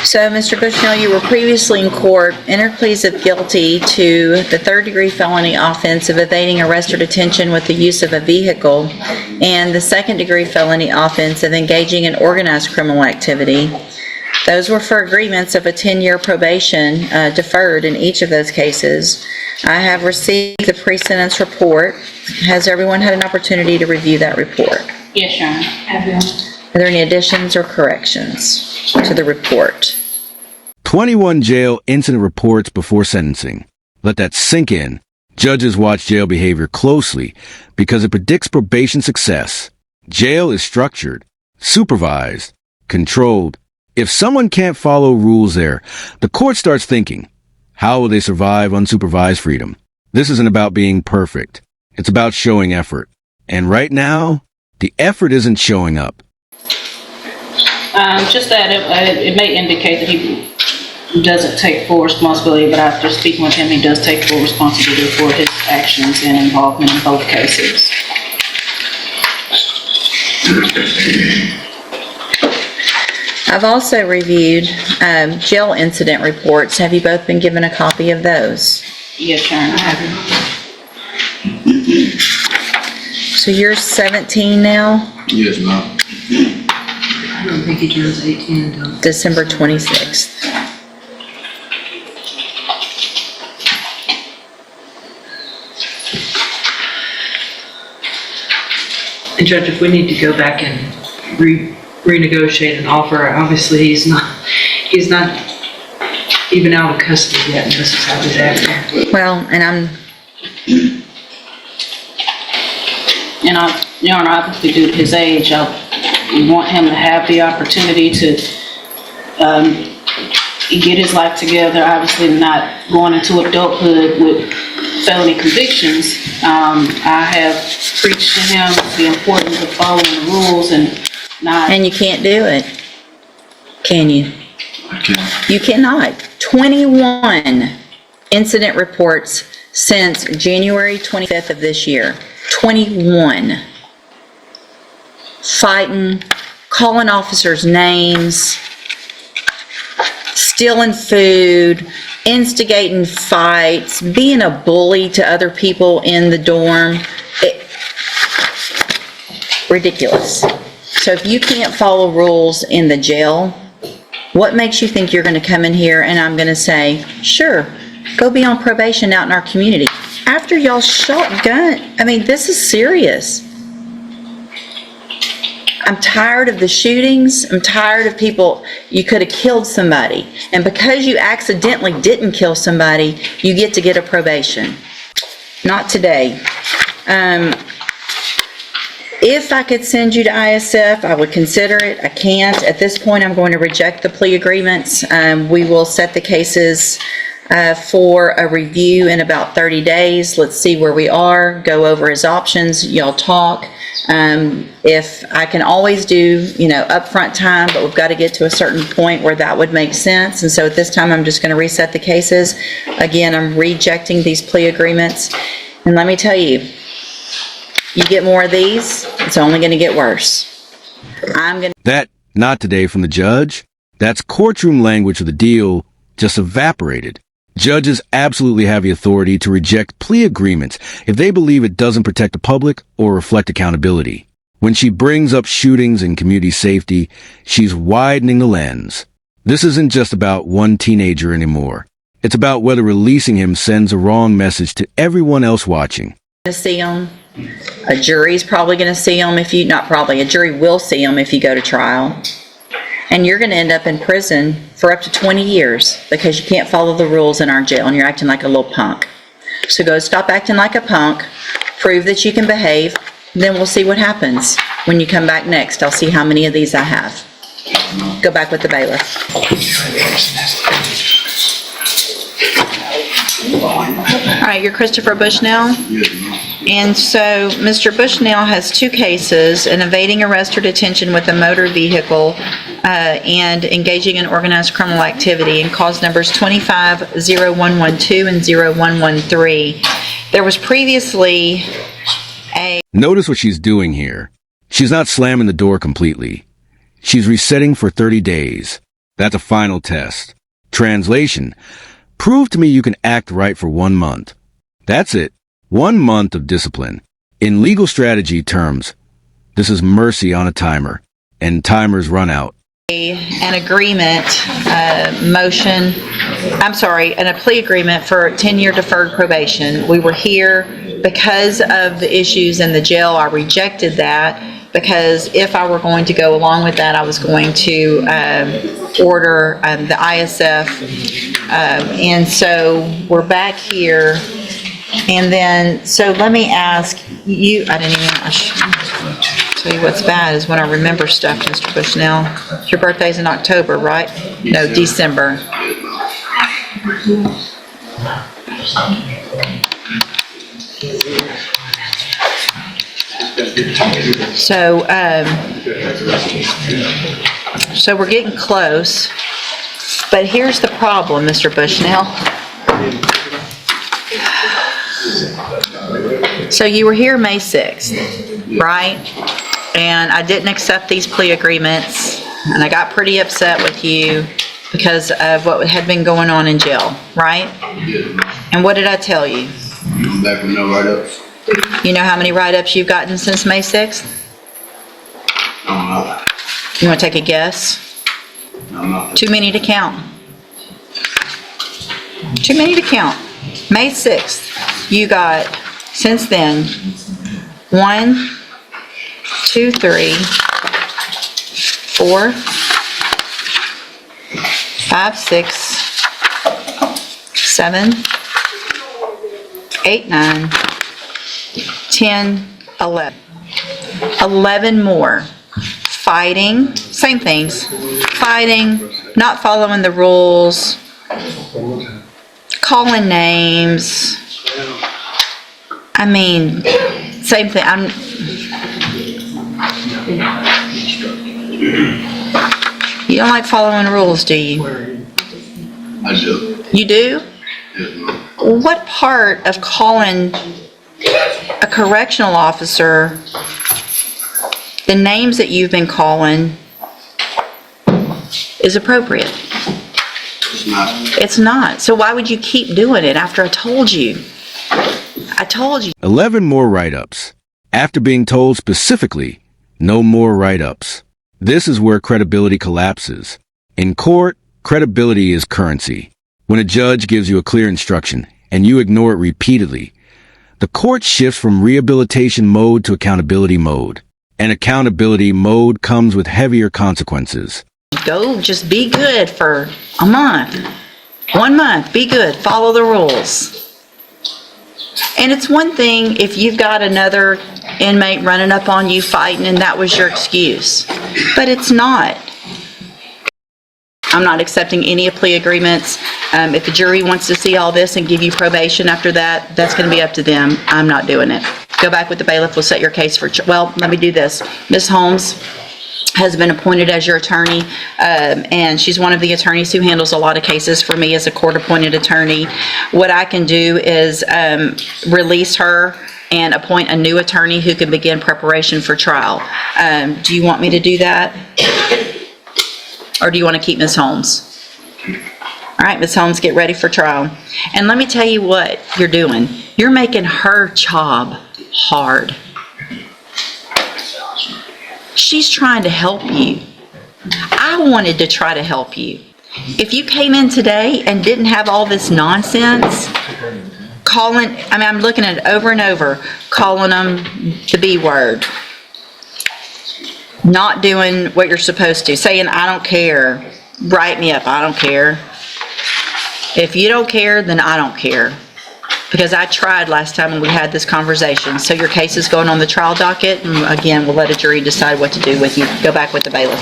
So, Mr. Bushnell, you were previously in court, entered pleas of guilty to the third-degree felony offense of evading arrest or detention with the use of a vehicle, and the second-degree felony offense of engaging in organized criminal activity. Those were for agreements of a 10-year probation deferred in each of those cases. I have received the pre-sentence report. Has everyone had an opportunity to review that report? Yes, Your Honor. Are there any additions or corrections to the report? 21 jail incident reports before sentencing. Let that sink in. Judges watch jail behavior closely because it predicts probation success. Jail is structured, supervised, controlled. If someone can't follow rules there, the court starts thinking, how will they survive unsupervised freedom? This isn't about being perfect. It's about showing effort. And right now, the effort isn't showing up. Just that it may indicate that he doesn't take full responsibility, but after speaking with him, he does take full responsibility for his actions and involvement in both cases. I've also reviewed jail incident reports. Have you both been given a copy of those? Yes, Your Honor. So you're 17 now? Yes, ma'am. I don't think he turns 18 until... December 26th. And Judge, if we need to go back and renegotiate an offer, obviously he's not even out of custody yet, and this is how he's acting. Well, and Your Honor, obviously due to his age, I want him to have the opportunity to get his life together, obviously not going into adulthood with felony convictions. I have preached to him the importance of following the rules and not... you can't do it, can you? I can't. You cannot. 21 incident reports since January 25th of this year. 21. Fighting, calling officers names, stealing food, instigating fights, being a bully to other people in the dorm. Ridiculous. So if you can't follow rules in the jail, what makes you think you're going to come in here and I'm going to say, sure, go be on probation out in our community? After y'all shot gun, I mean, this is serious. I'm tired of the shootings. I'm tired of people, you could have killed somebody. And because you accidentally didn't kill somebody, you get to get a probation. Not today. If I could send you to ISF, I would consider it. I can't. At this point, I'm going to reject the plea agreements. We will set the cases for a review in about 30 days. Let's see where we are, go over his options, y'all talk. If I can always do, upfront time, but we've got to get to a certain point where that would make sense. And so at this time, I'm just going to reset the cases. Again, I'm rejecting these plea agreements. And let me tell you, you get more of these, it's only going to get worse. That, not today from the judge, that's courtroom language of the deal just evaporated. Judges absolutely have the authority to reject plea agreements if they believe it doesn't protect the public or reflect accountability. When she brings up shootings and community safety, she's widening the lens. This isn't just about one teenager anymore. It's about whether releasing him sends a wrong message to everyone else watching. To see him. A jury's probably going to see him if you, not probably, a jury will see him if you go to trial. And you're going to end up in prison for up to 20 years because you can't follow the rules in our jail and you're acting like a little punk. So go stop acting like a punk, prove that you can behave, then we'll see what happens. When you come back next, I'll see how many of these I have. Go back with the bailiff. All right, you're Christopher Bushnell? Yes, ma'am. And so Mr. Bushnell has two cases, an evading arrest or detention with a motor vehicle and engaging in organized criminal activity, and cause numbers 25-0112 and 0113. There was previously a... Notice what she's doing here. She's not slamming the door completely. She's resetting for 30 days. That's a final test. Translation. Prove to me you can act right for 1 month. That's it. 1 month of discipline. In legal strategy terms, this is mercy on a timer, and timers run out. An agreement, motion, and a plea agreement for 10-year deferred probation. We were here because of the issues in the jail. I rejected that because if I were going to go along with that, I was going to order the ISF. And so we're back here. And then, so let me ask you, I should tell you what's bad is when I remember stuff, Mr. Bushnell. Your birthday's in October, right? No, December. So we're getting close, but here's the problem, Mr. Bushnell. So you were here May 6th, right? And I didn't accept these plea agreements, and I got pretty upset with you because of what had been going on in jail, right? And what did I tell you? Back with no write-ups? You know how many write-ups you've gotten since May 6th? No, You want to take a guess? no. Too many to count. Too many to count. May 6th, you got, since then, 1, 2, 3, 4, 5, 6, 7, 8, 9, 10, 11. 11 more. Fighting, same things. Fighting, not following the rules, calling names. I mean, same thing. You don't like following rules, do you? I do. You do? Yes, ma'am. What part of calling a correctional officer the names that you've been calling is appropriate? It's not. It's not. So why would you keep doing it after I told you? I told you. 11 more write-ups. After being told specifically, no more write-ups. This is where credibility collapses. In court, credibility is currency. When a judge gives you a clear instruction and you ignore it repeatedly, the court shifts from rehabilitation mode to accountability mode. And accountability mode comes with heavier consequences. Go, just be good for a month. 1 month, be good, follow the rules. And it's one thing if you've got another inmate running up on you fighting and that was your excuse. But it's not. I'm not accepting any plea agreements. If the jury wants to see all this and give you probation after that, that's going to be up to them. I'm not doing it. Go back with the bailiff. We'll set your case for, well, let me do this. Ms. Holmes has been appointed as your attorney, and she's one of the attorneys who handles a lot of cases for me as a court-appointed attorney. What I can do is release her and appoint a new attorney who can begin preparation for trial. Do you want me to do that? Or do you want to keep Ms. Holmes? All right, Ms. Holmes, get ready for trial. And let me tell you what you're doing. You're making her job hard. She's trying to help you. I wanted to try to help you. If you came in today and didn't have all this nonsense, I'm looking at it over and over, calling them the B word, not doing what you're supposed to, saying, I don't care, write me up, I don't care. If you don't care, then I don't care. Because I tried last time when we had this conversation. So your case is going on the trial docket, and again, we'll let a jury decide what to do with you. Go back with the bailiff.